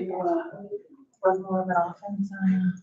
you, work more of an offense on,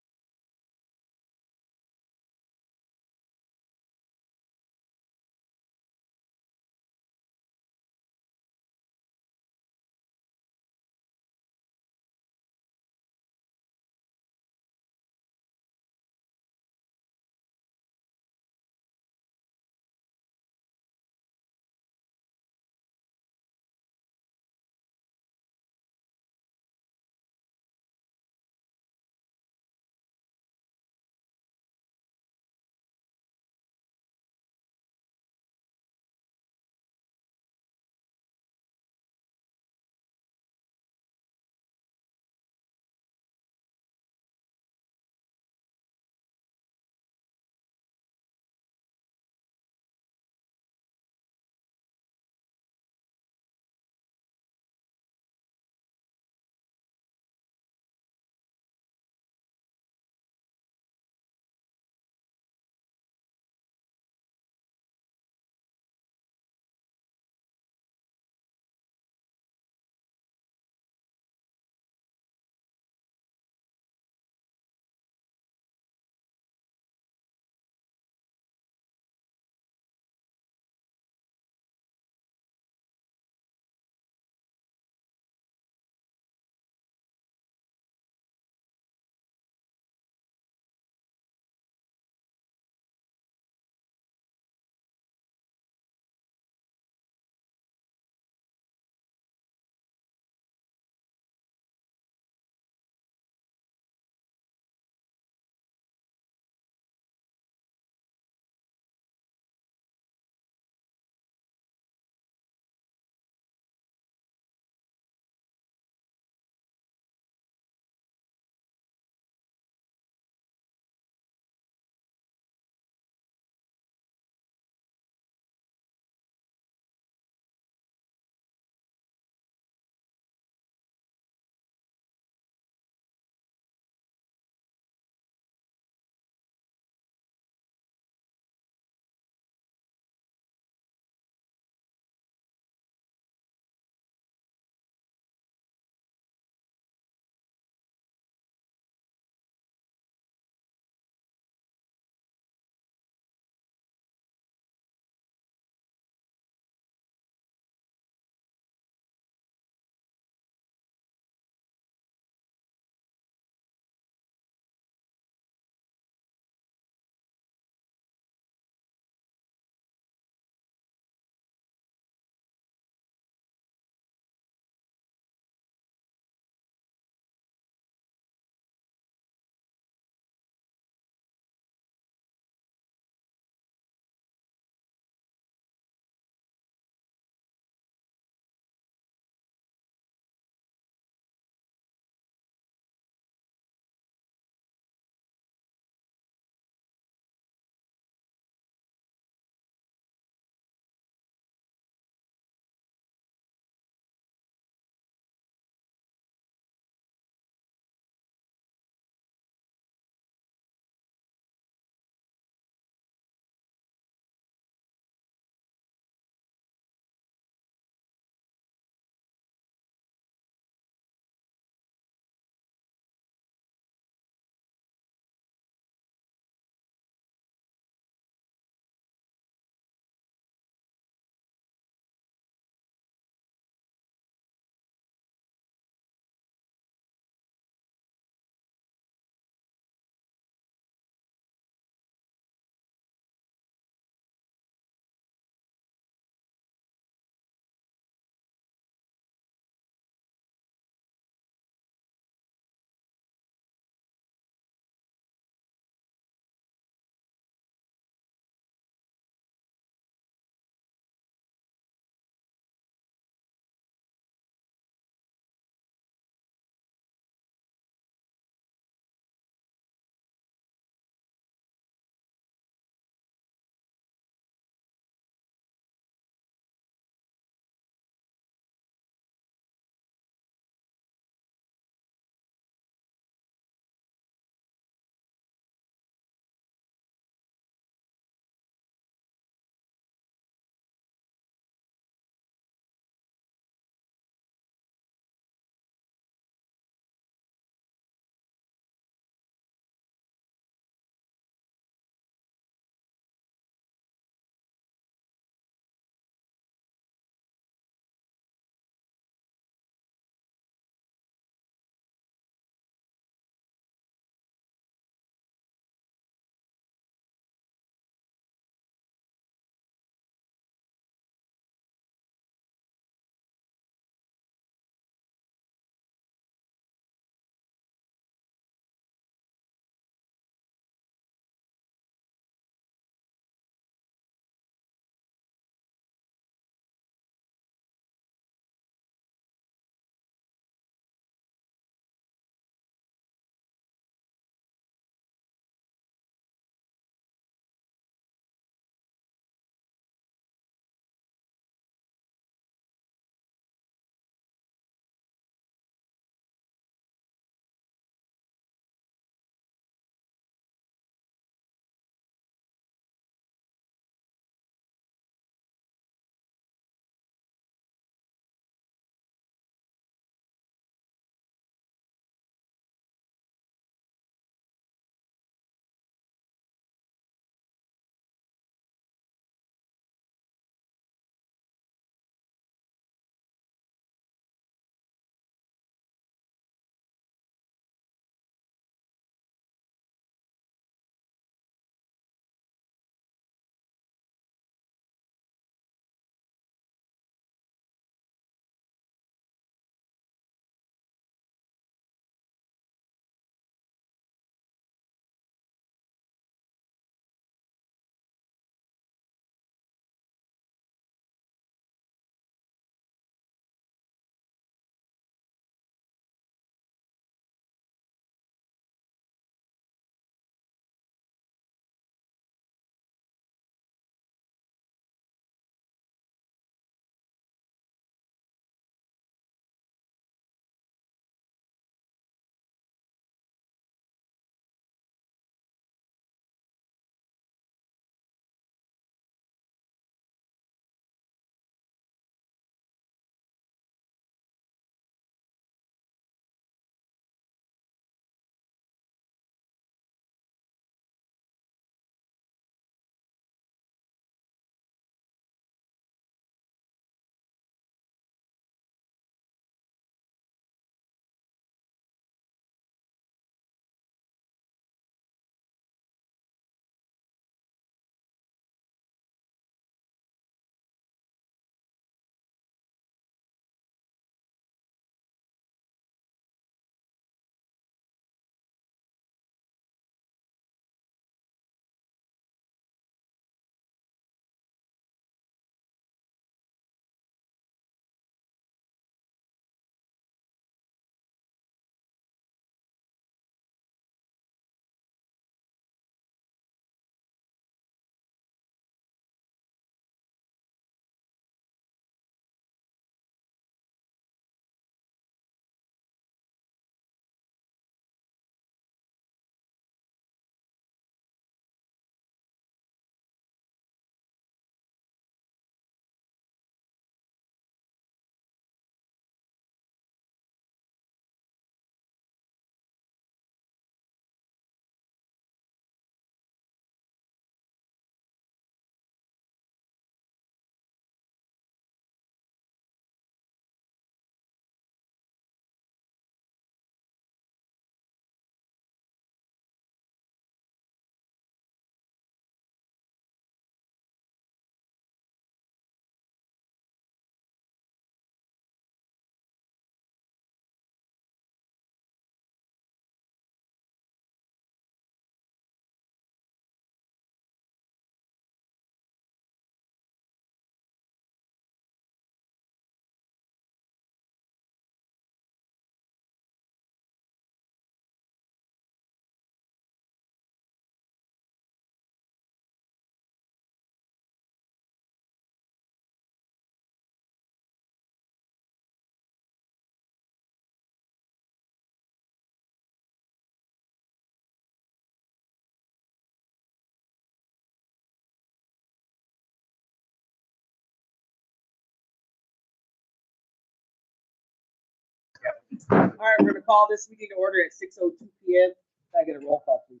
All right, we're gonna call this meeting to order at 6:02 p.m. Can I get a roll call, please?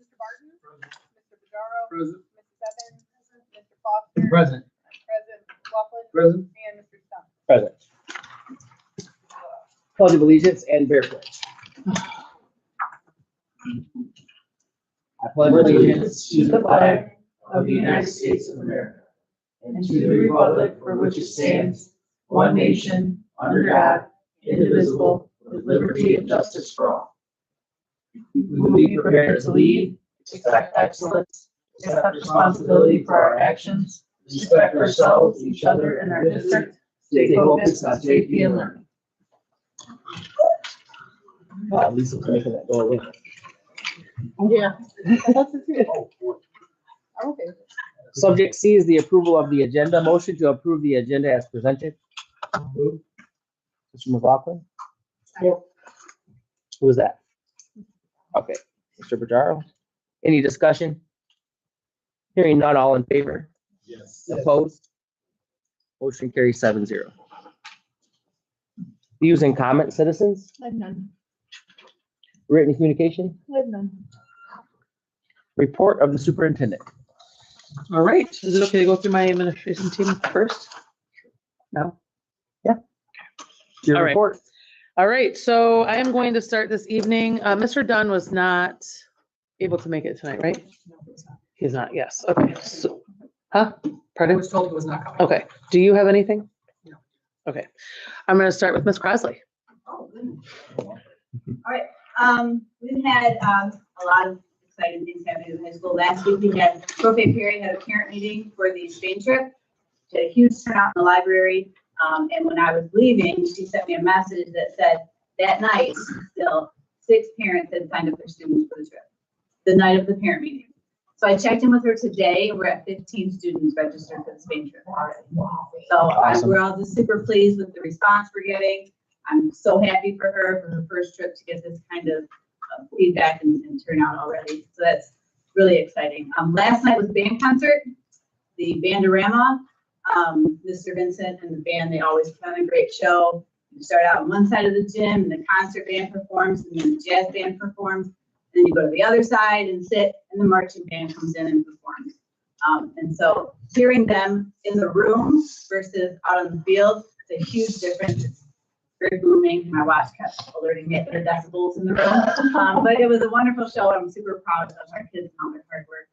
Mr. Barton? Mr. Pajaro? Present. Mrs. Evans? Mr. Foster? Present. President McLaughlin? Present. And Mr. Stumpf. Present. Pledge of allegiance and bear pledge. I pledge allegiance to the flag of the United States of America and to the republic for which it stands, one nation, under God, indivisible, with liberty and justice for all. We will be prepared to lead, expect excellence, accept responsibility for our actions, respect ourselves, each other, and our district, stay focused on safety and learning. Wow, Lisa's making that go away. Yeah. Okay. Subject C is the approval of the agenda. Motion to approve the agenda as presented. Mr. McLaughlin? Who was that? Okay, Mr. Pajaro? Any discussion? Hearing none, all in favor? Yes. Opposed? Motion carries 7-0. Views and comments, citizens? I have none. Written communication? I have none. Report of the superintendent. All right, is it okay to go through my administration team first? No? Your All right. report. All right, so I am going to start this evening. Mr. Dunn was not able to make it tonight, right? He's not, yes, okay. So, huh? I Pardon? was told it was not coming. Okay, do you have anything? No. Okay, I'm gonna start with Ms. Crosley. Oh, goodness. All right, we've had a lot of exciting things happening in high school. Last week we had Prophet Perry had a parent meeting for the Spain trip. She had a huge turnout in the library. And when I was leaving, she sent me a message that said that night, still 6 parents had signed up their students for the trip, the night of the parent meeting. So I checked in with her today, and we're at 15 students registered for the Spain trip already. So Awesome. we're all just super pleased with the response we're getting. I'm so happy for her first trip to get this kind of feedback and turnout already. So that's really exciting. Last night was band concert, the Bandorama. Mr. Vincent and the band, they always put on a great show. You start out on one side of the gym and the concert band performs and then the jazz band performs. And then you go to the other side and sit and the marching band comes in and performs. And so hearing them in the room versus out on the field, it's a huge difference. It's very booming. My watch kept alerting me at their decibels in the room. But it was a wonderful show. I'm super proud of our kids and all their hard work.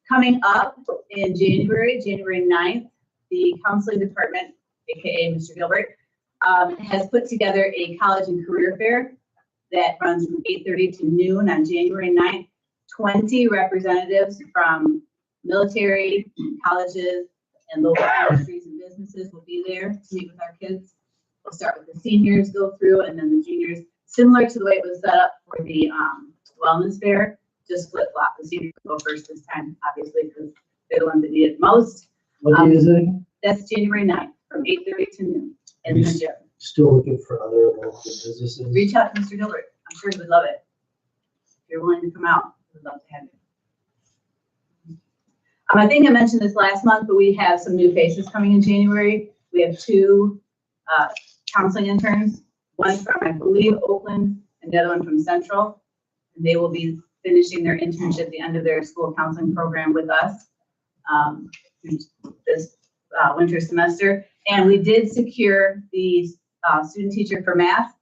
Coming up in January 9th, the counseling department, AKA Mr. Gilbert, has put together a college and career fair that runs from 8:30 to noon on January 9th. 20 representatives from military, colleges, and local industries and businesses will be there to meet with our kids. We'll start with the seniors, go through, and then the juniors, similar to the way it was set up for the wellness fair. Just flip flop. The seniors will go first this time, obviously, because they're the ones that need it most. What day is it again? That's January 9th from 8:30 to noon in the gym. Still looking for other local businesses. Reach out to Mr. Gilbert. I'm sure he would love it. If you're willing to come out, we'd love to have you. I think I mentioned this last month, but we have some new faces coming in January. We have 2 counseling interns, one from, I believe, Oakland, and the other one from Central. And they will be finishing their internship at the end of their school counseling program with us this winter semester. And we did secure the student teacher for math.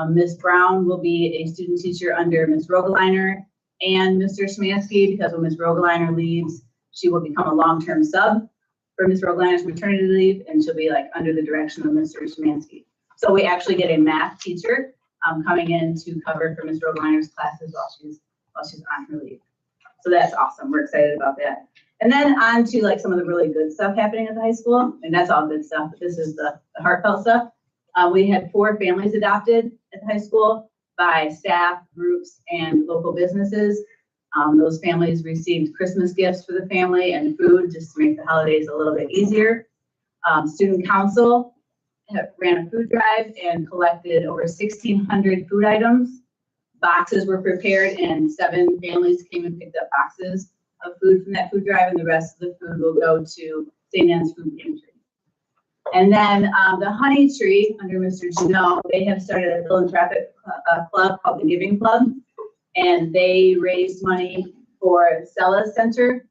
Ms. Brown will be a student teacher under Ms. Rogeliner and Mr. Szymanski, because when Ms. Rogeliner leaves, she will become a long-term sub for Ms. Rogeliner's maternity leave, and she'll be like under the direction of Mr. Szymanski. So we actually get a math teacher coming in to cover for Ms. Rogeliner's classes while she's on her leave. So that's awesome. We're excited about that. And then on to like some of the really good stuff happening at the high school. And that's all good stuff, but this is the heartfelt stuff. We had 4 families adopted at the high school by staff, groups, and local businesses. Those families received Christmas gifts for the family and food just to make the holidays a little bit easier. Student council ran a food drive and collected over 1,600 food items. Boxes were prepared and 7 families came and picked up boxes of food from that food drive, and the rest of the food will go to St. Anne's Food Pantry. And then the Honey Tree, under Mr. Janelle, they have started a philanthropic club called the Giving Club. And they raised money for Stella's Center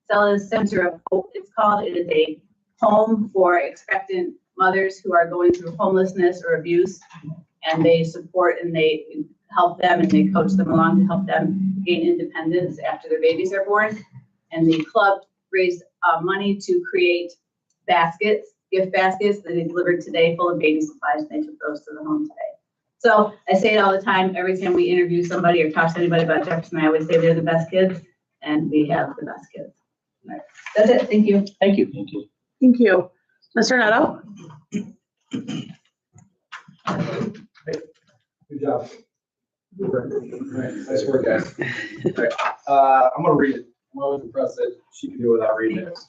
of Hope, it's called. It is a home for expectant mothers who are going through homelessness or abuse. And they support and they help them and they coach them along to help them gain independence after their babies are born. And the club raised money to create baskets, gift baskets that they delivered today full of baby supplies. And they took those to the home today. So I say it all the time, every time we interview somebody or talk to anybody about Jefferson, I always say they're the best kids, and we have the best kids. That's it, thank you. Thank you. Thank you. Thank you. Mr. Neto? Good job. Nice work, guys. Okay. I'm gonna read it. I'm always impressed that she can do it without reading it.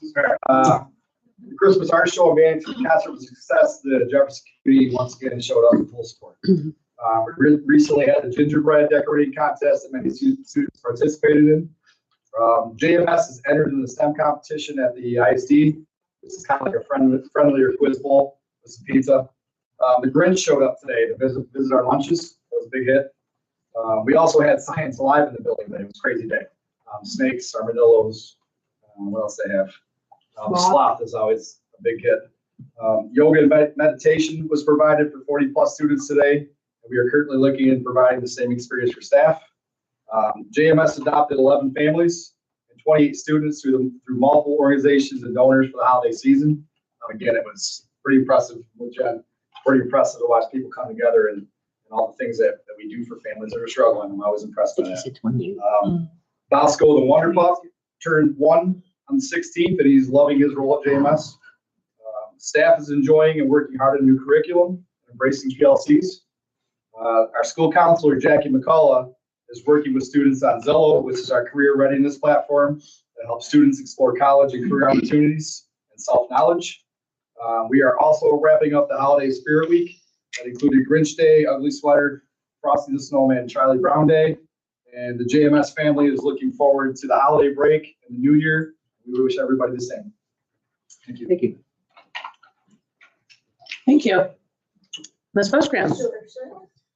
The Christmas Art Show and Band Concert was a success. The Jefferson community once again showed up in full support. We recently had the gingerbread decorating contest that many students participated in. JMS has entered in the STEM competition at the ISD. This is kind of like a friendlier quiz bowl with some pizza. The Grinch showed up today to visit our lunches. That was a big hit. We also had Science Alive in the building today. It was a crazy day. Snakes, armadillos, what else they have? Sloth is always a big hit. Yoga and meditation was provided for 40 plus students today. And we are currently looking at providing the same experience for staff. JMS adopted 11 families and 28 students through multiple organizations and donors for the holiday season. Again, it was pretty impressive with Jen. Pretty impressive to watch people come together and all the things that we do for families that are struggling. I'm always impressed by that. Bosco the Wonder Pup turned 1 on the 16th, and he's loving his role at JMS. Staff is enjoying and working hard on new curriculum, embracing PLCs. Our school counselor, Jackie McCullough, is working with students on Zello, which is our career readiness platform that helps students explore college and career opportunities and self-knowledge. We are also wrapping up the Holiday Spirit Week. That included Grinch Day, Ugly Sweater, Frosty the Snowman, and Charlie Brown Day. And the JMS family is looking forward to the holiday break and the new year. We wish everybody the same. Thank you. Thank you. Thank you. Ms. Bushgram? Sure.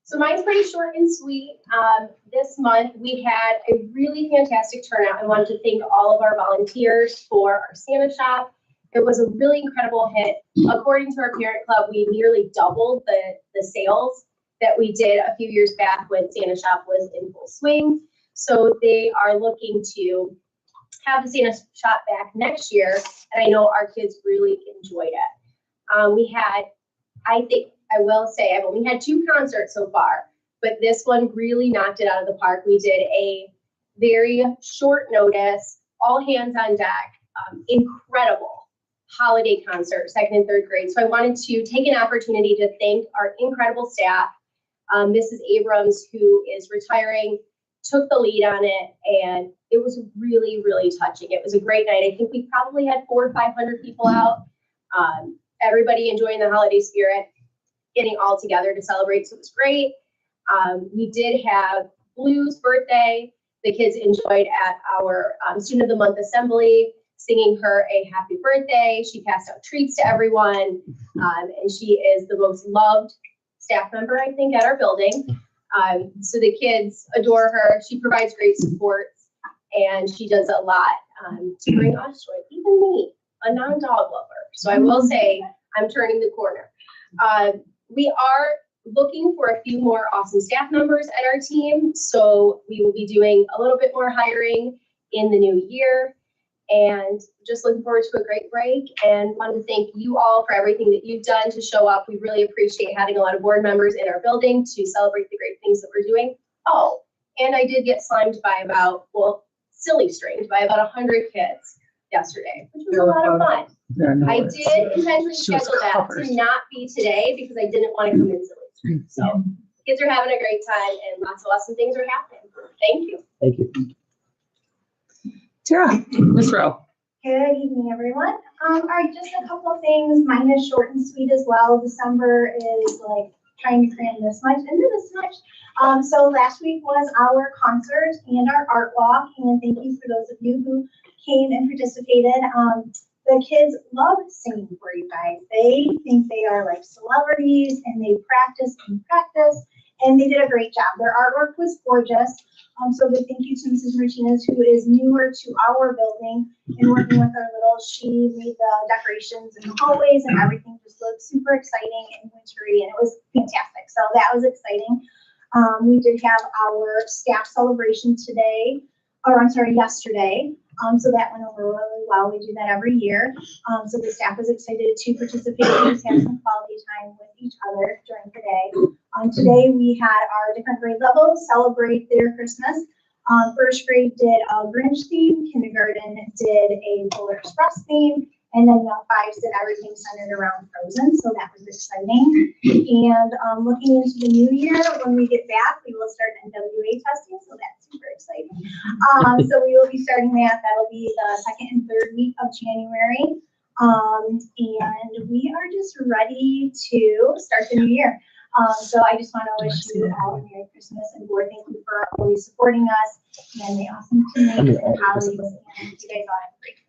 So mine's pretty short and sweet. This month we had a really fantastic turnout. I wanted to thank all of our volunteers for our Santa shop. It was a really incredible hit. According to our parent club, we nearly doubled the sales that we did a few years back when Santa shop was in full swing. So they are looking to have the Santa shop back next year. And I know our kids really enjoyed it. We had, I think, I will say, I've only had 2 concerts so far, but this one really knocked it out of the park. We did a very short notice, all hands on deck, incredible holiday concert, 2nd and 3rd grade. So I wanted to take an opportunity to thank our incredible staff. Mrs. Abrams, who is retiring, took the lead on it, and it was really, really touching. It was a great night. I think we probably had 400 or 500 people out. Everybody enjoying the holiday spirit, getting all together to celebrate, so it was great. We did have Blue's birthday. The kids enjoyed at our Student of the Month assembly, singing her a happy birthday. She passed out treats to everyone, and she is the most loved staff member, I think, at our building. So the kids adore her. She provides great support, and she does a lot to bring us joy, even me, a non-dog lover. So I will say I'm turning the corner. We are looking for a few more awesome staff members at our team. So we will be doing a little bit more hiring in the new year, and just looking forward to a great break, and wanted to thank you all for everything that you've done to show up. We really appreciate having a lot of board members in our building to celebrate the great things that we're doing. Oh, and I did get slimed by about, well, silly stringed by about 100 kids yesterday, which was a lot of fun. I did intentionally schedule that to not be today because I didn't want to come in silly stringed. So kids are having a great time and lots of awesome things are happening. Thank you. Thank you. Tara? Ms. Rowe? Good evening, everyone. All right, just a couple of things. Mine is short and sweet as well. December is like trying to cram this much into this much. So last week was our concert and our art walk, and thank you for those of you who came and participated. the kids love singing for you guys. They think they are like celebrities and they practice and practice, and they did a great job. Their artwork was gorgeous. So big thank you to Mrs. Martinez, who is newer to our building and working with our little, she made the decorations in the hallways and everything just looked super exciting and wintry, and it was fantastic. So that was exciting. We did have our staff celebration today, or I'm sorry, yesterday. So that went over really well. We do that every year. So the staff was excited to participate and just have some quality time with each other during the day. Today we had our different grade levels celebrate their Christmas. First grade did a Grinch theme, kindergarten did a Polar Express theme, and then young fives did everything centered around Frozen, so that was exciting. And looking into the new year, when we get back, we will start NWA testing, so that's super exciting. So we will be starting that. That'll be the second and third week of January. And we are just ready to start the new year. So I just want to wish you all a Merry Christmas, and board, thank you for always supporting us and the awesome teammates and colleagues, and you guys all have a great Christmas.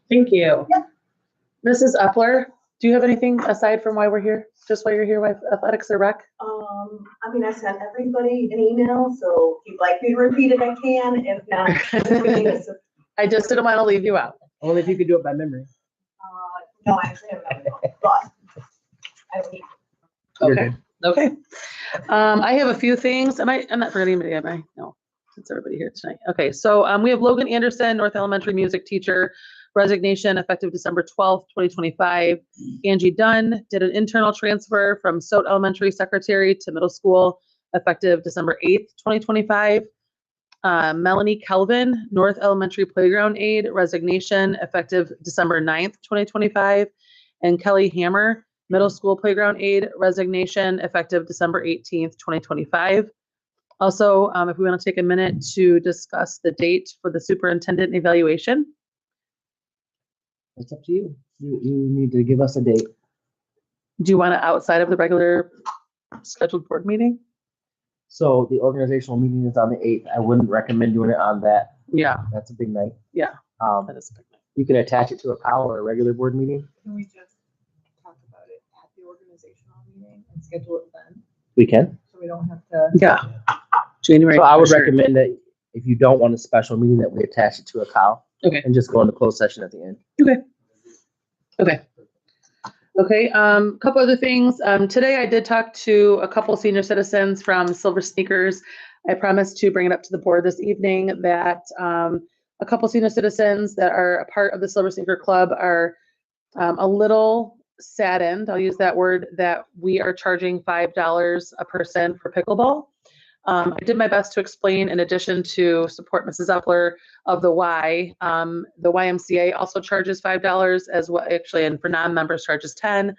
Thank you. Yep. Mrs. Epler, do you have anything aside from why we're here? Just why you're here with athletics or rec? I mean, I sent everybody an email, so if you'd like me to repeat it, I can. If not, I just didn't want to leave you out. Only if you could do it by memory. no, I actually have it, but I don't need. Okay. Okay. I have a few things. I'm not forgetting anybody, am I? No, it's everybody here tonight. Okay. So we have Logan Anderson, North Elementary music teacher, resignation effective December 12th, 2025. Angie Dunn did an internal transfer from Sote Elementary secretary to middle school effective December 8th, 2025. Melanie Kelvin, North Elementary playground aide, resignation effective December 9th, 2025. And Kelly Hammer, middle school playground aide, resignation effective December 18th, 2025. Also, if we want to take a minute to discuss the date for the superintendent evaluation. It's up to you. You need to give us a date. Do you want it outside of the regular scheduled board meeting? So the organizational meeting is on the 8th. I wouldn't recommend doing it on that. Yeah, That's a big night. yeah, Um, that is a big night. you can attach it to a COW or a regular board meeting. Can we just talk about it at the organizational meeting and schedule it then, We can. so we don't have to? Yeah. January. So I would for sure. recommend that if you don't want a special meeting, that we attach it to a COW. Okay. And just go into closed session at the end. Okay. Okay, couple other things. Today I did talk to a couple senior citizens from Silver Sneakers. I promised to bring it up to the board this evening that a couple senior citizens that are a part of the Silver Sneaker Club are a little saddened, I'll use that word, that we are charging $5 a person for pickleball. I did my best to explain, in addition to support Mrs. Epler of the why. The YMCA also charges $5 as well, actually, and for non-members charges $10.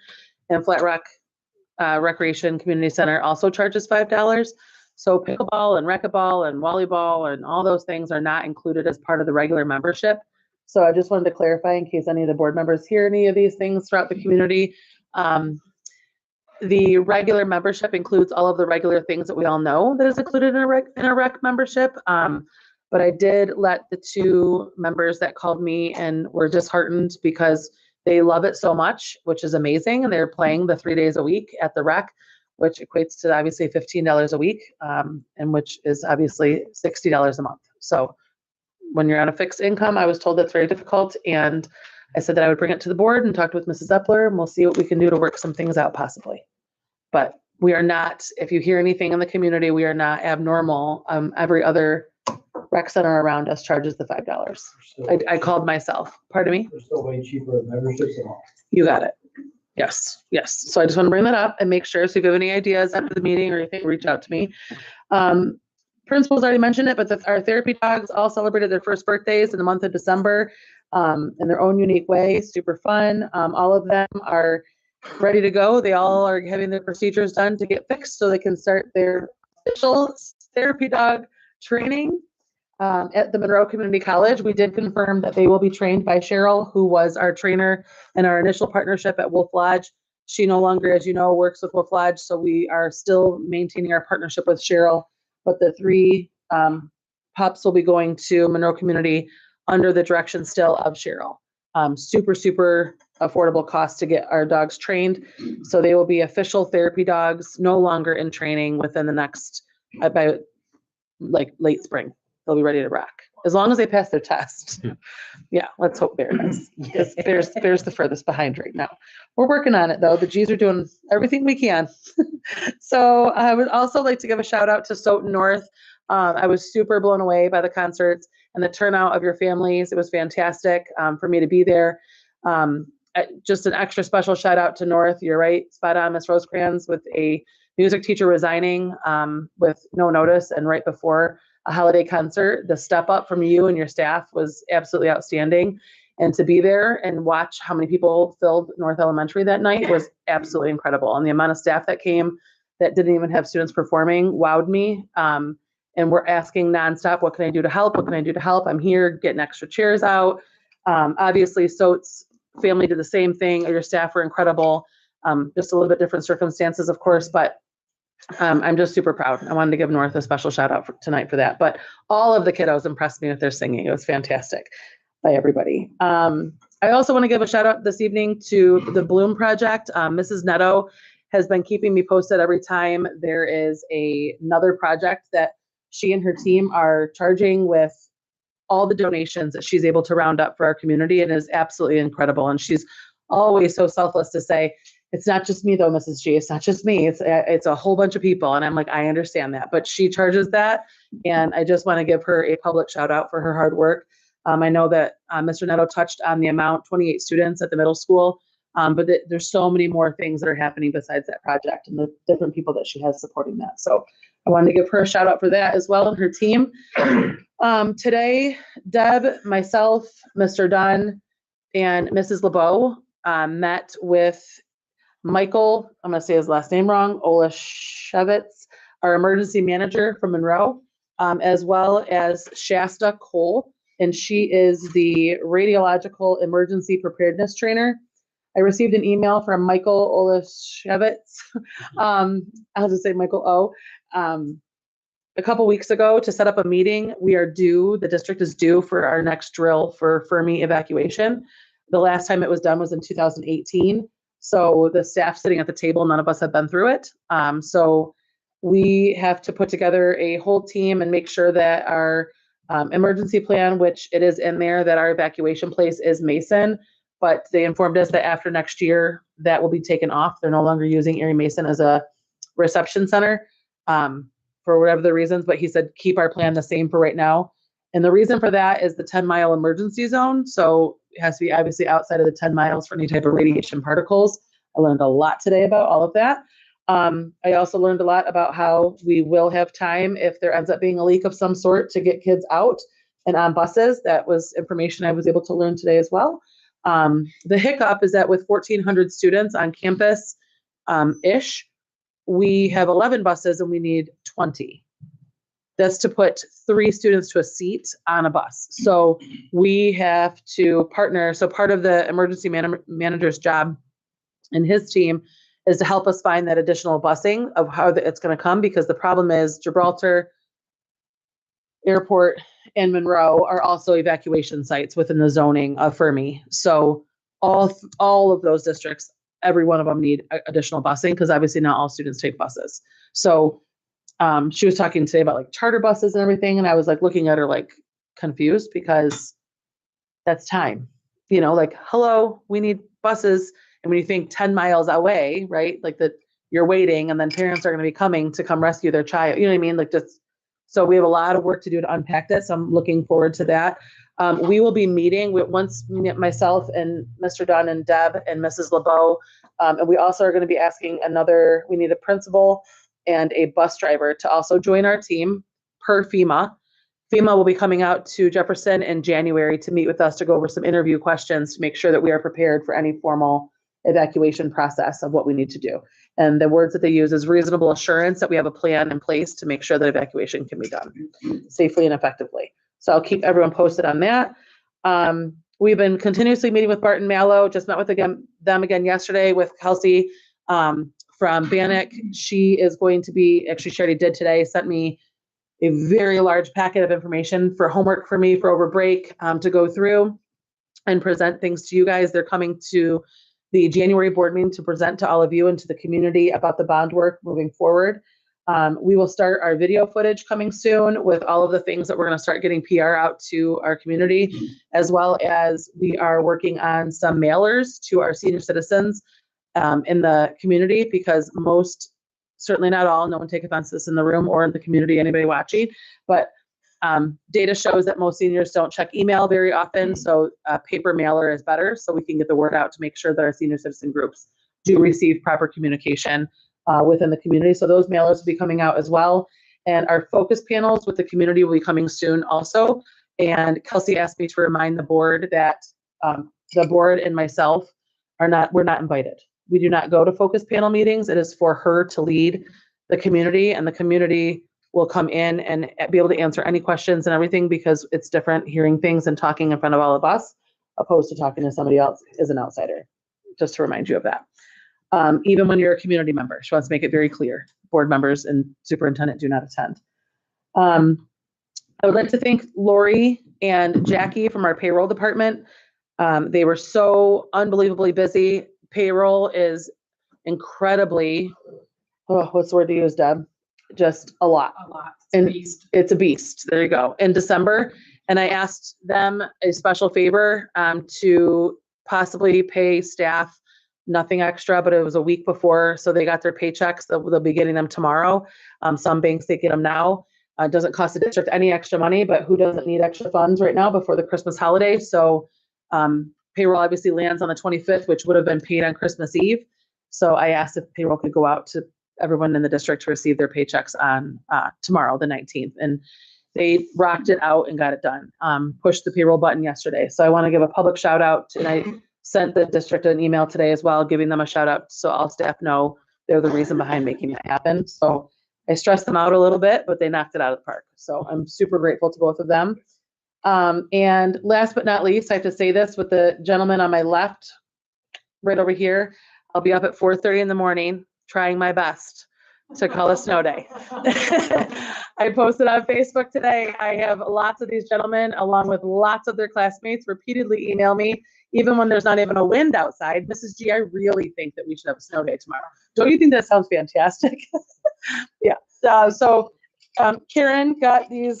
And Flat Rock Recreation Community Center also charges $5. So pickleball and racquetball and volleyball and all those things are not included as part of the regular membership. So I just wanted to clarify in case any of the board members hear any of these things throughout the community. The regular membership includes all of the regular things that we all know that is included in a rec membership. But I did let the two members that called me and were disheartened because they love it so much, which is amazing. And they're playing the 3 days a week at the rec, which equates to obviously $15 a week, and which is obviously $60 a month. So when you're on a fixed income, I was told that's very difficult. And I said that I would bring it to the board and talk with Mrs. Epler, and we'll see what we can do to work some things out possibly. But we are not, if you hear anything in the community, we are not abnormal. Every other rec center around us charges the $5. I called myself. Pardon me? They're still way cheaper than memberships and all. You got it. Yes, yes. So I just want to bring that up and make sure. So if you have any ideas after the meeting or anything, reach out to me. Principals already mentioned it, but our therapy dogs all celebrated their first birthdays in the month of December in their own unique way. Super fun. All of them are ready to go. They all are having their procedures done to get fixed so they can start their official therapy dog training at the Monroe Community College. We did confirm that they will be trained by Cheryl, who was our trainer in our initial partnership at Wolf Lodge. She no longer, as you know, works with Wolf Lodge, so we are still maintaining our partnership with Cheryl. But the three pups will be going to Monroe Community under the direction still of Cheryl. Super, super affordable cost to get our dogs trained. So they will be official therapy dogs, no longer in training within the next, by like late spring. They'll be ready to rock, as long as they pass their test. Yeah, let's hope Bear does, because Bear's the furthest behind right now. We're working on it though. The G's are doing everything we can. So I would also like to give a shout out to Stoughton North. I was super blown away by the concerts and the turnout of your families. It was fantastic for me to be there. Just an extra special shout out to North. You're right, spot on, Miss Rosecrans, with a music teacher resigning with no notice and right before a holiday concert. The step up from you and your staff was absolutely outstanding. And to be there and watch how many people filled North Elementary that night was absolutely incredible. And the amount of staff that came that didn't even have students performing wowed me. And we're asking nonstop, what can I do to help? What can I do to help? I'm here getting extra chairs out. Obviously, Stoats family did the same thing. Your staff were incredible. Just a little bit different circumstances, of course, but I'm just super proud. I wanted to give North a special shout out for tonight for that. But all of the kiddos impressed me with their singing. It was fantastic by everybody. I also want to give a shout out this evening to the Bloom Project. Mrs. Netto has been keeping me posted every time there is another project that she and her team are charging with all the donations that she's able to round up for our community, and it is absolutely incredible. And she's always so selfless to say, it's not just me though, Mrs. G, it's not just me, it's a whole bunch of people. And I'm like, I understand that, but she charges that. And I just want to give her a public shout out for her hard work. I know that Mr. Netto touched on the amount, 28 students at the middle school, but there's so many more things that are happening besides that project and the different people that she has supporting that. So I wanted to give her a shout out for that as well, and her team. Today, Deb, myself, Mr. Dunn, and Mrs. LeBeau met with Michael, I'm going to say his last name wrong, Olashevitz, our emergency manager from Monroe, as well as Shasta Cole, and she is the radiological emergency preparedness trainer. I received an email from Michael Olashevitz, I'll just say Michael O, a couple weeks ago to set up a meeting. The district is due for our next drill for Fermi evacuation. The last time it was done was in 2018. So the staff sitting at the table, none of us have been through it. So we have to put together a whole team and make sure that our emergency plan, which it is in there, that our evacuation place is Mason, but they informed us that after next year that will be taken off. They're no longer using Erie Mason as a reception center for whatever the reasons, but he said, keep our plan the same for right now. And the reason for that is the 10-mile emergency zone. So it has to be obviously outside of the 10 miles for any type of radiation particles. I learned a lot today about all of that. I also learned a lot about how we will have time if there ends up being a leak of some sort to get kids out and on buses. That was information I was able to learn today as well. The hiccup is that with 1,400 students on campus ish, we have 11 buses and we need 20. That's to put 3 students to a seat on a bus. So we have to partner. So part of the emergency manager's job and his team is to help us find that additional busing of how it's going to come, because the problem is Gibraltar Airport and Monroe are also evacuation sites within the zoning of Fermi. So all of those districts, every one of them need additional busing, because obviously not all students take buses. So she was talking today about like charter buses and everything. And I was like looking at her like confused, because that's time, like, hello, we need buses. And when you think 10 miles away, right? Like that you're waiting and then parents are going to be coming to come rescue their child. You know what I mean? Like just, so we have a lot of work to do to unpack this. I'm looking forward to that. We will be meeting once myself and Mr. Dunn and Deb and Mrs. LeBeau. And we also are going to be asking we need a principal and a bus driver to also join our team per FEMA. FEMA will be coming out to Jefferson in January to meet with us to go over some interview questions to make sure that we are prepared for any formal evacuation process of what we need to do. And the words that they use is reasonable assurance that we have a plan in place to make sure that evacuation can be done safely and effectively. So I'll keep everyone posted on that. We've been continuously meeting with Barton Mallow, just met with them again yesterday with Kelsey from Bannock. She is going to be, actually she already did today, sent me a very large packet of information for homework for me for over break to go through and present things to you guys. They're coming to the January board meeting to present to all of you and to the community about the bond work moving forward. We will start our video footage coming soon with all of the things that we're going to start getting PR out to our community, as well as we are working on some mailers to our senior citizens in the community, because most, certainly not all, no one take offense to this in the room or in the community, anybody watching, but data shows that most seniors don't check email very often, so a paper mailer is better, so we can get the word out to make sure that our senior citizen groups do receive proper communication within the community. So those mailers will be coming out as well. And our focus panels with the community will be coming soon also. And Kelsey asked me to remind the board that the board and myself we're not invited. We do not go to focus panel meetings. It is for her to lead the community, and the community will come in and be able to answer any questions and everything, because it's different hearing things and talking in front of all of us opposed to talking to somebody else as an outsider, just to remind you of that. Even when you're a community member, she wants to make it very clear, board members and superintendent do not attend. I would like to thank Lori and Jackie from our payroll department. They were so unbelievably busy. Payroll is incredibly, what's the word to use, Deb? Just a lot. A lot. And it's a beast. There you go. In December. And I asked them a special favor to possibly pay staff nothing extra, but it was a week before, so they got their paychecks. They'll be getting them tomorrow. Some banks, they get them now. It doesn't cost the district any extra money, but who doesn't need extra funds right now before the Christmas holiday? So payroll obviously lands on the 25th, which would have been paid on Christmas Eve. So I asked if payroll could go out to everyone in the district to receive their paychecks on tomorrow, the 19th. And they rocked it out and got it done. Pushed the payroll button yesterday. So I want to give a public shout out. And I sent the district an email today as well, giving them a shout out so all staff know they're the reason behind making that happen. So I stressed them out a little bit, but they knocked it out of the park. So I'm super grateful to both of them. And last but not least, I have to say this with the gentleman on my left, right over here. I'll be up at 4:30 in the morning, trying my best to call a snow day. I posted on Facebook today. I have lots of these gentlemen, along with lots of their classmates, repeatedly email me, even when there's not even a wind outside. Mrs. G, I really think that we should have a snow day tomorrow. Don't you think that sounds fantastic? Yeah. So Karen got these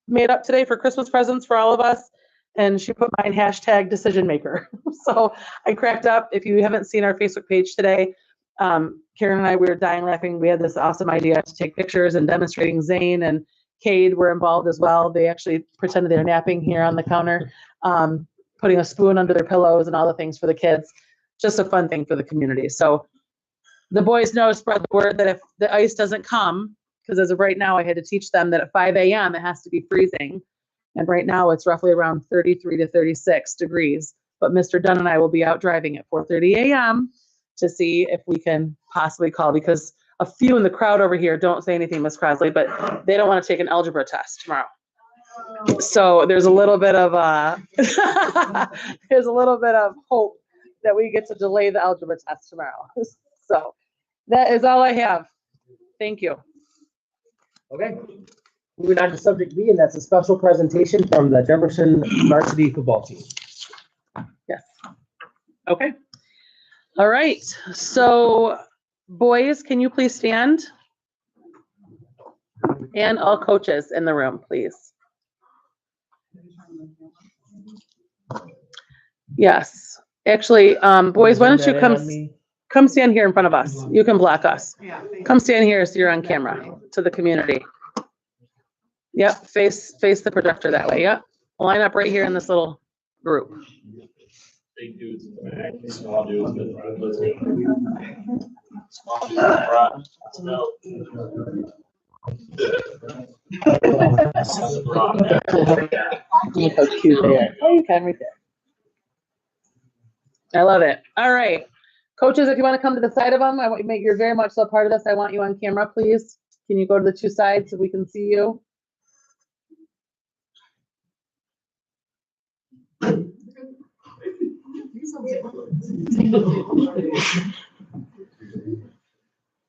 made up today for Christmas presents for all of us, and she put mine hashtag decision maker. So I cracked up. If you haven't seen our Facebook page today, Karen and I, we were dying laughing. We had this awesome idea to take pictures and demonstrating. Zane and Cade were involved as well. They actually pretended they were napping here on the counter, putting a spoon under their pillows and all the things for the kids. Just a fun thing for the community. So the boys know, spread the word that if the ice doesn't come, because as of right now, I had to teach them that at 5 a.m. it has to be freezing. And right now it's roughly around 33 to 36 degrees. But Mr. Dunn and I will be out driving at 4:30 a.m. to see if we can possibly call, because a few in the crowd over here, don't say anything, Ms. Crosley, but they don't want to take an algebra test tomorrow. So there's a little bit of there's a little bit of hope that we get to delay the algebra test tomorrow. So that is all I have. Thank you. Okay. Moving on to subject B, and that's a special presentation from the Jefferson varsity football team. Yes. Okay. All right. So boys, can you please stand? And all coaches in the room, please. Yes. Actually, boys, why don't you come stand here in front of us? You can block us. Come stand here so you're on camera to the community. Yep, face the projector that way. Yep. Line up right here in this little group. Big dudes. Small dudes. Small dudes. No. Look how cute they are. Oh, you can right there. I love it. All right. Coaches, if you want to come to the side of them, I want you to make, you're very much so a part of this. I want you on camera, please. Can you go to the two sides so we can see you?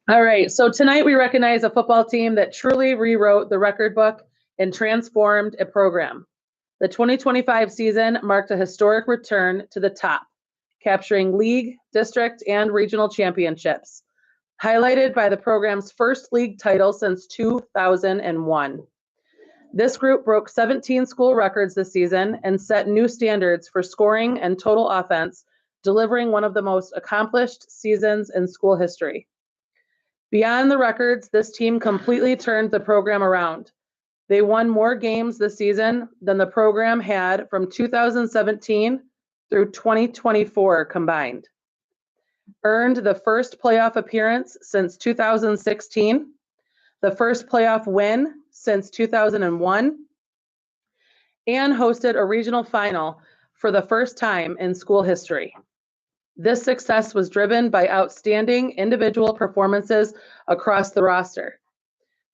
All right, so tonight we recognize a football team that truly rewrote the record book and transformed a program. The 2025 season marked a historic return to the top, capturing league, district, and regional championships, highlighted by the program's first league title since 2001. This group broke 17 school records this season and set new standards for scoring and total offense, delivering one of the most accomplished seasons in school history. Beyond the records, this team completely turned the program around. They won more games this season than the program had from 2017 through 2024 combined. Earned the first playoff appearance since 2016, the first playoff win since 2001, and hosted a regional final for the first time in school history. This success was driven by outstanding individual performances across the roster.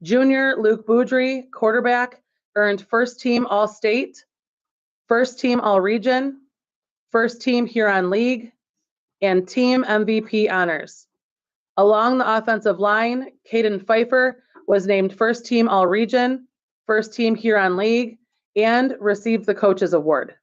Junior Luke Boudry, quarterback, earned first team All-State, first team All-Region, first team Huron League, and team MVP honors. Along the offensive line, Caden Pfeiffer was named first team All-Region, first team Huron League, and received the Coaches Award.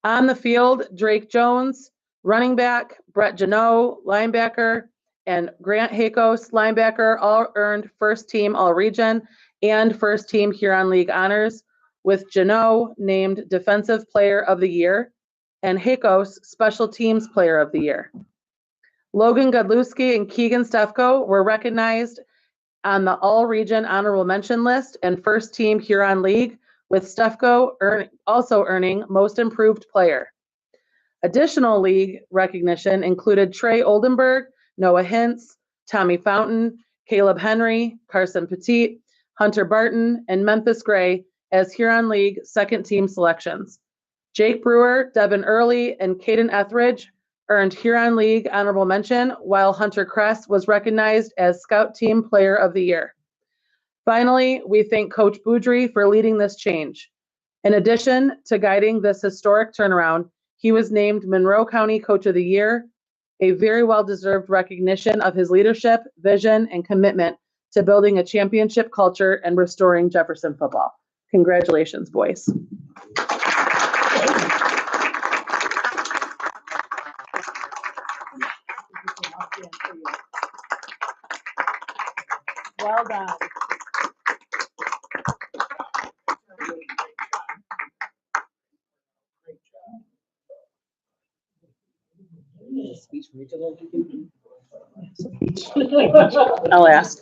On the field, Drake Jones, running back, Brett Janot, linebacker, and Grant Hakos, linebacker, all earned first team All-Region and first team Huron League honors, with Janot named Defensive Player of the Year and Hakos Special Teams Player of the Year. Logan Godlewski and Keegan Stefko were recognized on the All-Region honorable mention list and first team Huron League, with Stefko also earning Most Improved Player. Additional league recognition included Trey Oldenburg, Noah Hintz, Tommy Fountain, Caleb Henry, Carson Petit, Hunter Barton, and Memphis Gray as Huron League second team selections. Jake Brewer, Devin Early, and Caden Etheridge earned Huron League honorable mention, while Hunter Kress was recognized as Scout Team Player of the Year. Finally, we thank Coach Boudry for leading this change. In addition to guiding this historic turnaround, he was named Monroe County Coach of the Year, a very well-deserved recognition of his leadership, vision, and commitment to building a championship culture and restoring Jefferson football. Congratulations, boys. Well done. Speech from each of them. I'll ask.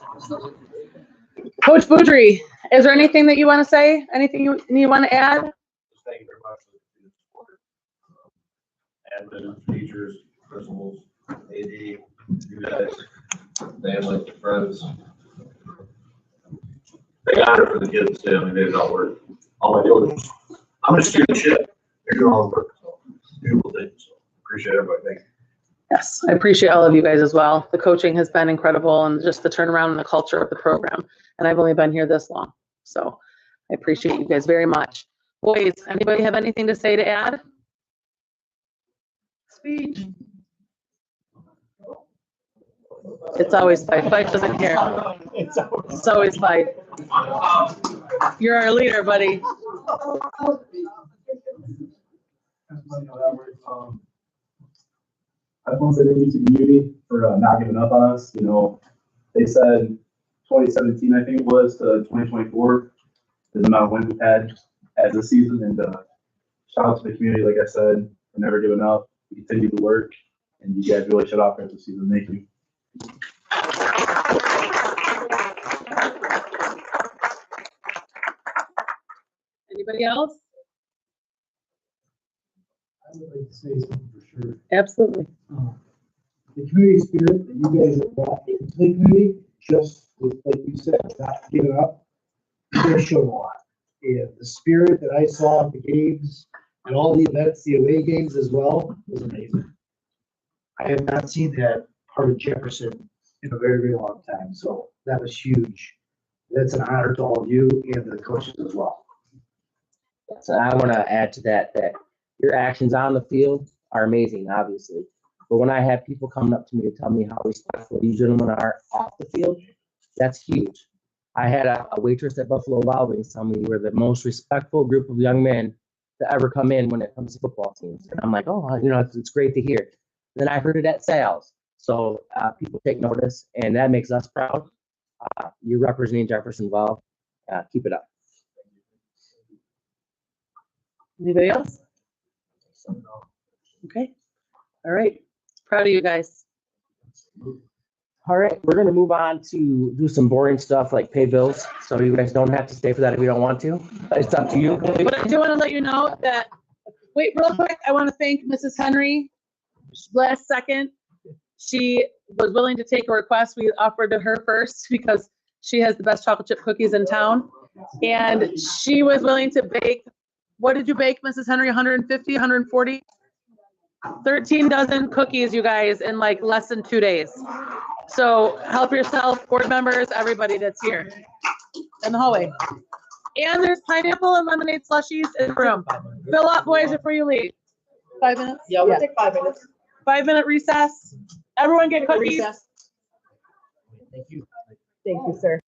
Coach Boudry, is there anything that you want to say? Anything you want to add? Thank you very much for the support. Admin, teachers, principals, AD, you guys, family, friends. Big honor for the kids too. I mean, they did all work. All I do is, I'm just shooting shit. They're doing all the work. So, beautiful thing. So, appreciate everybody. Thank you. Yes, I appreciate all of you guys as well. The coaching has been incredible and just the turnaround and the culture of the program. And I've only been here this long. So I appreciate you guys very much. Boys, anybody have anything to say to add? Speech. It's always Fife. Fife doesn't care. It's always Fife. You're our leader, buddy. I want to say thank you to the community for not giving up on us. You know, they said 2017, I think it was, to 2024 is the amount of wins we've had as a season. And shout out to the community, like I said, for never giving up. We continue to work, and you guys really shut off after the season. Thank you. Anybody else? I would like to say something for sure. Absolutely. The community spirit that you guys have brought into the community, just with, like you said, not giving up, you guys showed a lot. And the spirit that I saw at the games and all the events, the away games as well, was amazing. I have not seen that part of Jefferson in a very, very long time. So that was huge. That's an honor to all of you and the coaches as well. So I want to add to that your actions on the field are amazing, obviously. But when I have people coming up to me to tell me how respectful these gentlemen are off the field, that's huge. I had a waitress at Buffalo Wild Wings tell me we're the most respectful group of young men to ever come in when it comes to football teams. And I'm like, oh, it's great to hear. Then I heard it at sales. So people take notice, and that makes us proud. You're representing Jefferson well. Keep it up. Anybody else? Okay. All right. Proud of you guys. All right, we're gonna move on to do some boring stuff like pay bills. So you guys don't have to stay for that if you don't want to. It's up to you. But I do want to let you know that, wait, real quick, I want to thank Mrs. Henry. Last second, she was willing to take a request. We offered to her first because she has the best chocolate chip cookies in town. And she was willing to bake, what did you bake, Mrs. Henry? 150, 140? 13 dozen cookies, you guys, in like less than 2 days. So help yourself, board members, everybody that's here in the hallway. And there's pineapple and lemonade slushies in the room. Fill up, boys, before you leave. 5 minutes? Yeah, we'll take 5 minutes. 5-minute recess. Everyone get cookies. Thank you. Thank you, sir.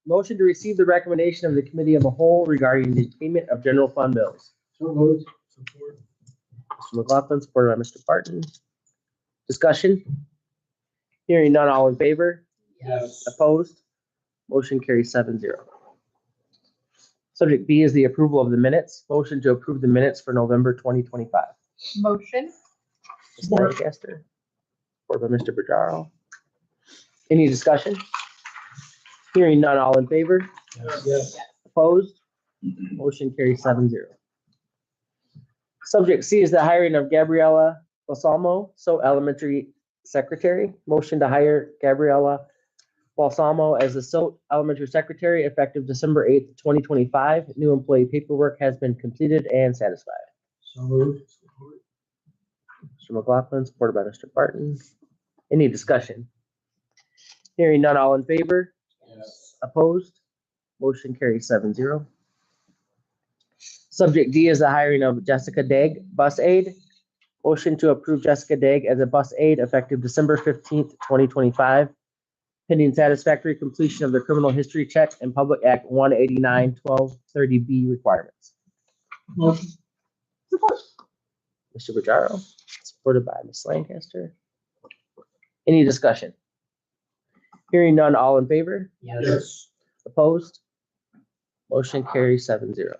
Motion to receive the recommendation of the committee of a whole regarding the payment of general fund bills. So moved. Mr. McLaughlin, supported by Mr. Barton. Discussion? Hearing none, all in favor? Yes. Opposed? Motion carries 7-0. Subject B is the approval of the minutes. Motion to approve the minutes for November 2025. Motion. Ms. Lancaster, supported by Mr. Bajaro. Any discussion? Hearing none, all in favor? Yes. Opposed? Motion carries 7-0. Subject C is the hiring of Gabriella Balsamo, Elementary Secretary. Motion to hire Gabriella Balsamo as the Elementary Secretary effective December 8th, 2025. New employee paperwork has been completed and satisfied. So moved. Mr. McLaughlin, supported by Mr. Barton. Any discussion? Hearing none, all in favor? Yes. Opposed? Motion carries 7-0. Subject D is the hiring of Jessica Dagg, bus aide. Motion to approve Jessica Dagg as a bus aide effective December 15th, 2025, pending satisfactory completion of the criminal history check and Public Act 189-1230B requirements. Motion. Mr. Bajaro, supported by Ms. Lancaster. Any discussion? Hearing none, all in favor? Yes. Opposed? Motion carries 7-0.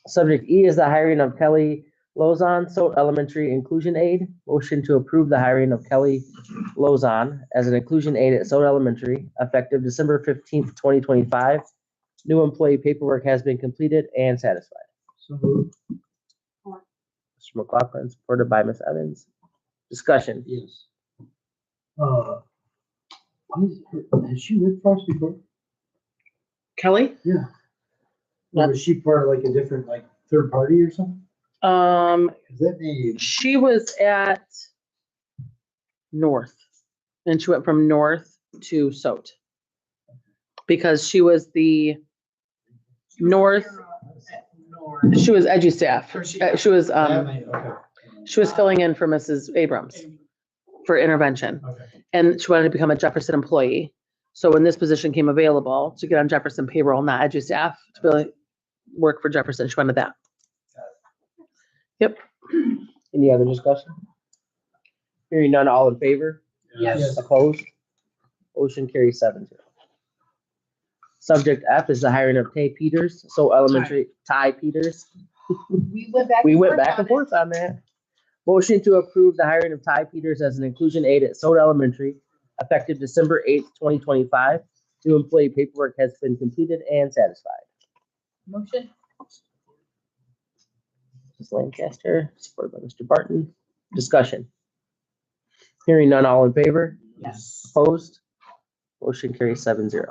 Subject E is the hiring of Kelly Lozon, Elementary Inclusion Aide. Motion to approve the hiring of Kelly Lozon as an inclusion aide at Elementary, effective December 15th, 2025. New employee paperwork has been completed and satisfied. So moved. Mr. McLaughlin, supported by Ms. Evans. Discussion. Yes. Has she worked for us before? Kelly? Yeah. Or was she part of like a different, like, third party or something? Is that name? She was at North, and she went from North to Sote. Because she was the North, she was edu staff. She was, Okay. she was filling in for Mrs. Abrams for intervention. Okay. And she wanted to become a Jefferson employee. So when this position came available to get on Jefferson payroll, not edu staff, to really work for Jefferson, she wanted that. Yep. Any other discussion? Hearing none, all in favor? Yes. Opposed? Motion carries 7-0. Subject F is the hiring of Ty Peters, Ty Peters. We went back. We went back and forth on that. Motion to approve the hiring of Ty Peters as an inclusion aide at Elementary, effective December 8th, 2025. New employee paperwork has been completed and satisfied. Motion. Ms. Lancaster, supported by Mr. Barton. Discussion. Hearing none, all in favor? Yes. Opposed? Motion carries 7-0.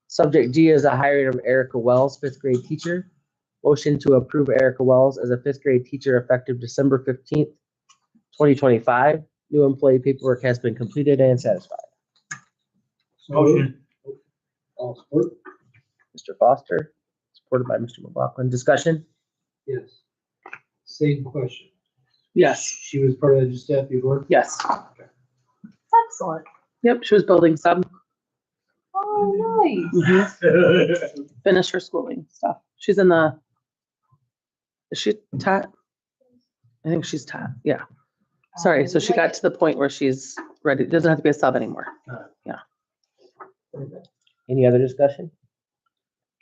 Subject G is the hiring of Erica Wells, 5th grade teacher. Motion to approve Erica Wells as a 5th grade teacher effective December 15th, 2025. New employee paperwork has been completed and satisfied. Motion. All support? Mr. Foster, supported by Mr. McLaughlin. Discussion? Yes. Same question. Yes, She was part of the staff before? yes. Excellent. Yep, she was building sub. Oh, nice. Finished her schooling stuff. She's in the, is she taught? I think she's taught, yeah. Sorry, so she got to the point where she's ready, doesn't have to be a sub anymore. Any other discussion?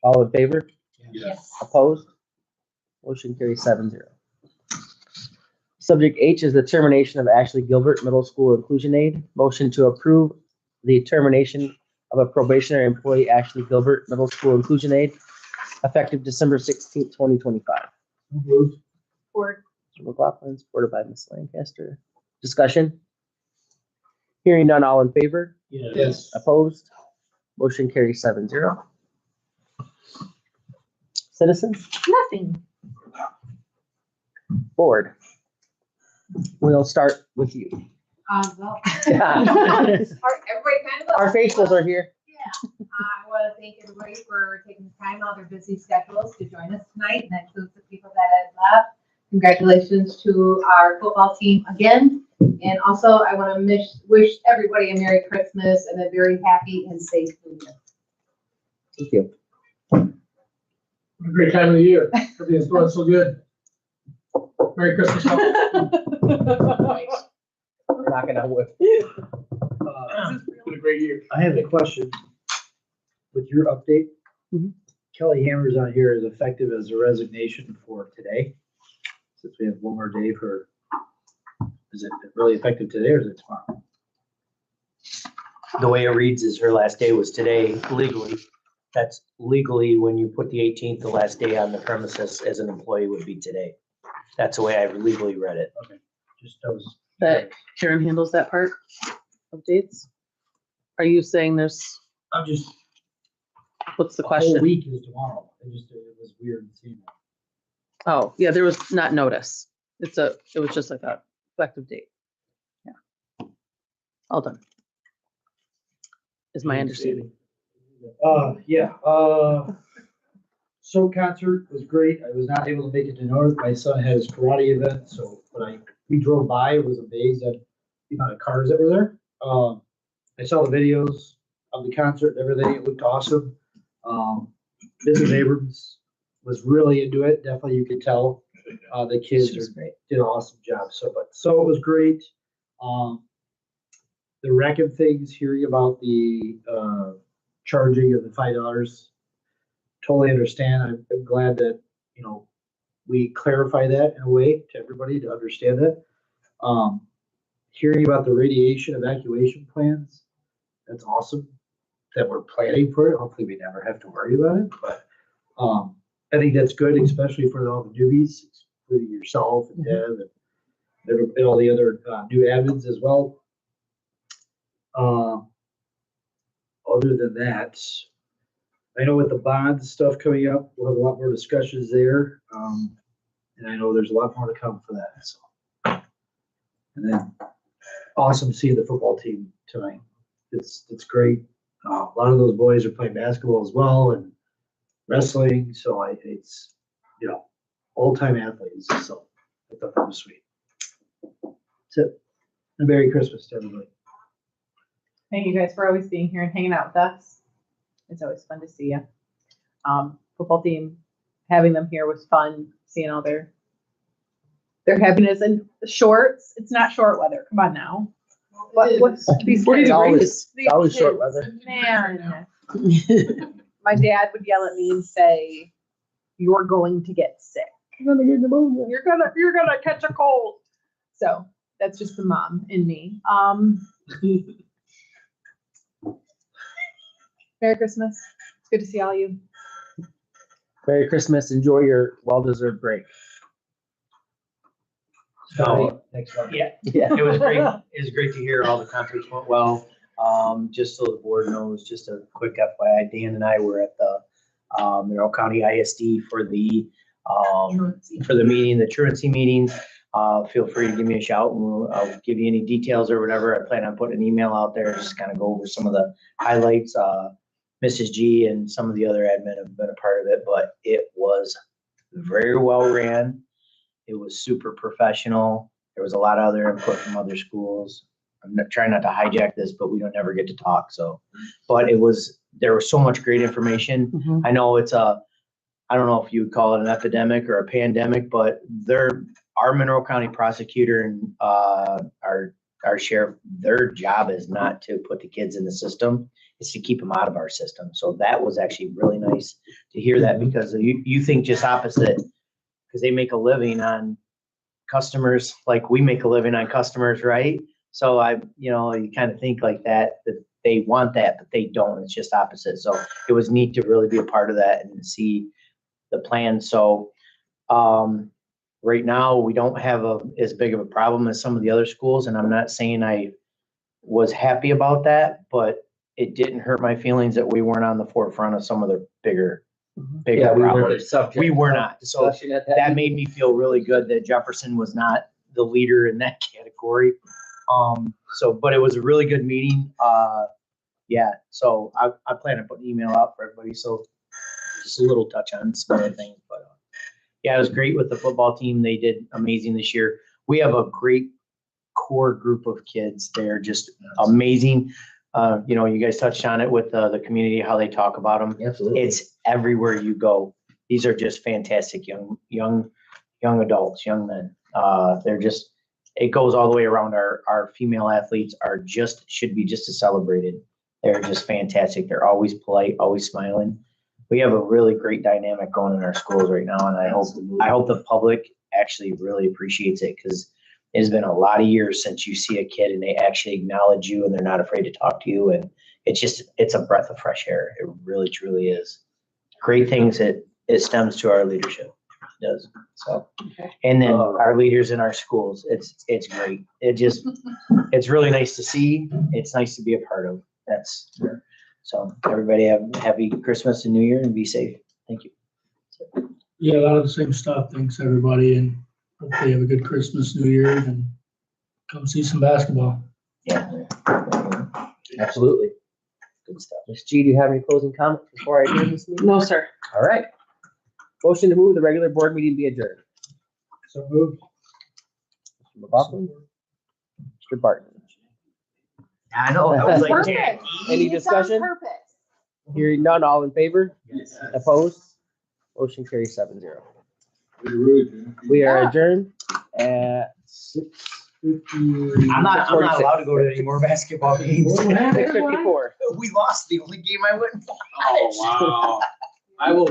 All in favor? Yes. Opposed? Motion carries 7-0. Subject H is the termination of Ashley Gilbert, Middle School Inclusion Aide. Motion to approve the termination of a probationary employee, Ashley Gilbert, Middle School Inclusion Aide, effective December 16th, 2025. Moved. Support. Mr. McLaughlin, supported by Ms. Lancaster. Discussion? Hearing none, all in favor? Yes. Opposed? Motion carries 7-0. Citizens? Nothing. Board. We'll start with you. Well, Yeah. everybody kind of. Our faithfuls are here. Yeah, I want to thank everybody for taking the time out of their busy schedules to join us tonight, and that includes the people that have left. Congratulations to our football team again. And also, I want to wish everybody a Merry Christmas and a very happy and safe New Year. Thank you. A great time of the year. Everything's going so good. Merry Christmas. all. We're knocking on wood. It's been a great year. I have a question. With your update, Mhm. Kelly Hammers on here is effective as a resignation for today. Since we have one more day is it really effective today or is it tomorrow? The way it reads is her last day was today legally. That's legally when you put the 18th, the last day on the premises as an employee would be today. That's the way I legally read it. Just that was. That Karen handles that part of dates? Are you saying there's, I'm just. what's the The whole question? week is tomorrow. It was weird seeing that. Oh, yeah, there was not notice. It was just like a effective date. Yeah. All done. Is my understanding. Yeah, Soul concert was great. I was not able to make it to North. My son had his karate event, so we drove by, I was amazed at the amount of cars that were there. I saw the videos of the concert and everything. It looked awesome. Mrs. Abrams was really into it. Definitely, you could tell. The kids did an awesome job. So it was great. The wrecking things, hearing about the charging of the $5, totally understand. I'm glad that, we clarify that in a way to everybody to understand that. Hearing about the radiation evacuation plans, that's awesome that we're planning for it. Hopefully we never have to worry about it, but I think that's good, especially for all the newbies, including yourself and Deb and all the other new admins as well. Other than that, I know with the bond stuff coming up, we'll have a lot more discussions there. And I know there's a lot more to come for that. So, and then awesome seeing the football team tonight. It's great. A lot of those boys are playing basketball as well and wrestling. So it's old-time athletes. So I thought that was sweet. That's it. And Merry Christmas to everybody. Thank you guys for always being here and hanging out with us. It's always fun to see you. Football team, having them here was fun, seeing all their happiness and shorts. It's not short weather. Come on now. What's these It's always kids, short weather. Man. My dad would yell at me and say, "You're going to get sick. You're gonna get pneumonia. You're gonna catch a cold." So that's just the mom in me. Merry Christmas. It's good to see all you. Merry Christmas. Enjoy your well-deserved break. So, Next one. yeah, it was great. It was great to hear all the concerts went well. Just so the board knows, just a quick FYI, Dan and I were at the Monroe County ISD for the meeting, the truancy meeting. Feel free to give me a shout and I'll give you any details or whatever. I plan on putting an email out there, just kind of go over some of the highlights. Mrs. G and some of the other admin have been a part of it, but it was very well ran. It was super professional. There was a lot of other input from other schools. I'm trying not to hijack this, but we don't ever get to talk. So, but there was so much great information. Mhm. I know I don't know if you would call it an epidemic or a pandemic, but our Monroe County prosecutor and our sheriff, their job is not to put the kids in the system. It's to keep them out of our system. So that was actually really nice to hear that, because you think just opposite, because they make a living on customers like we make a living on customers, right? So you kind of think like that they want that, but they don't. It's just opposite. So it was neat to really be a part of that and see the plan. So right now we don't have as big of a problem as some of the other schools, and I'm not saying I was happy about that, but it didn't hurt my feelings that we weren't on the forefront of some of the bigger Yeah, we weren't the problems. subject. We were not. So Discussion at that made me feel really good that Jefferson was not the leader in that category. But it was a really good meeting. Yeah, so I plan on putting an email out for everybody. So just a little touch on some other things, but yeah, it was great with the football team. They did amazing this year. We have a great core group of kids. They're just amazing. You know, you guys touched on it with the community, how they talk about them. Absolutely. It's everywhere you go. These are just fantastic young adults, young men. They're just, it goes all the way around. Our female athletes should be just as celebrated. They're just fantastic. They're always polite, always smiling. We have a really great dynamic going in our schools right now, and I hope the public actually really appreciates it, because it's been a lot of years since you see a kid and they actually acknowledge you and they're not afraid to talk to you, and it's a breath of fresh air. It really truly is. Great things. It stems to our leadership. It does. So, and then our leaders in our schools. It's great. It's really nice to see. It's nice to be a part of. So everybody have a happy Christmas and New Year and be safe. Thank you. Yeah, a lot of the same stuff. Thanks, everybody, and hopefully have a good Christmas, New Year's, and come see some basketball. Yeah. Absolutely. Good stuff. Ms. G, do you have any closing comments before I adjourn this meeting? No, sir. All right. Motion to move the regular board meeting be adjourned. So moved. Mr. McLaughlin. Mr. Barton. I know. I was like, damn. Any discussion? Hearing none, all in favor? Yes. Opposed? Motion carries 7-0. We are adjourned at 6:50. I'm not allowed to go to any more basketball games. 6:54. We lost the only game I went. Oh, wow. I will.